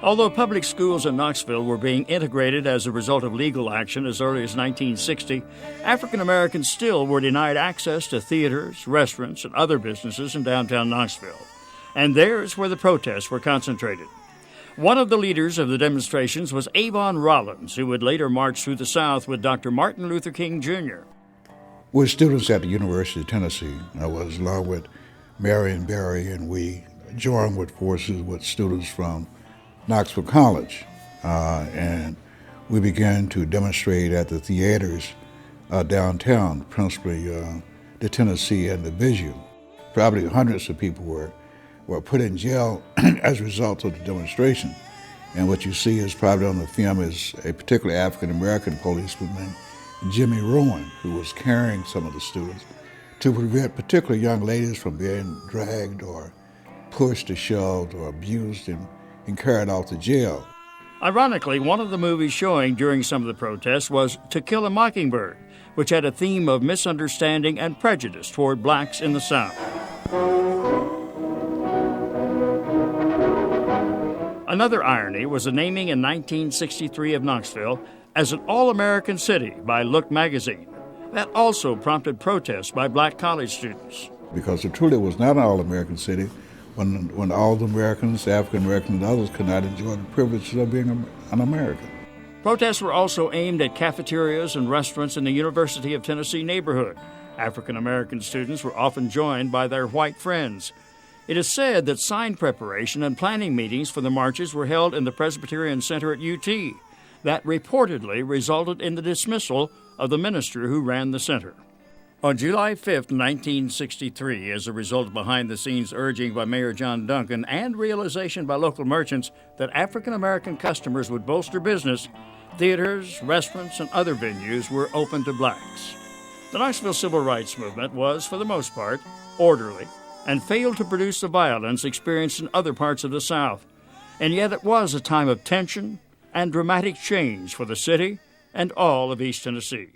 Although public schools in Knoxville were being integrated as a result of legal action as early as 1960, African Americans still were denied access to theaters, restaurants, and other businesses in downtown Knoxville. And there's where the protests were concentrated. One of the leaders of the demonstrations was Avon Rollins, who would later march through the South with Dr. Martin Luther King Jr. We're students at the University of Tennessee. I was along with Marion Barry, and we joined with forces with students from Knoxville College, and we began to demonstrate at the theaters downtown, principally the Tennessee and the Visual. Probably hundreds of people were put in jail as a result of the demonstration. And what you see is probably on the film is a particular African-American policeman named Jimmy Rowan, who was carrying some of the students to prevent particular young ladies from being dragged or pushed or shoved or abused and carried off to jail. Ironically, one of the movies showing during some of the protests was To Kill a Mockingbird, which had a theme of misunderstanding and prejudice toward blacks in the South. Another irony was the naming in 1963 of Knoxville as an All-American City by Look magazine. That also prompted protests by black college students. Because it truly was not an All-American City when all the Americans, African Americans, and others could not enjoy the privileges of being an American. Protests were also aimed at cafeterias and restaurants in the University of Tennessee neighborhood. African American students were often joined by their white friends. It is said that sign preparation and planning meetings for the marches were held in the Presbyterian Center at UT. That reportedly resulted in the dismissal of the minister who ran the center. On July 5, 1963, as a result of behind-the-scenes urging by Mayor John Duncan and realization by local merchants that African-American customers would bolster business, theaters, restaurants, and other venues were open to blacks. The Knoxville Civil Rights Movement was, for the most part, orderly and failed to produce the violence experienced in other parts of the South. And yet it was a time of tension and dramatic change for the city and all of East Tennessee.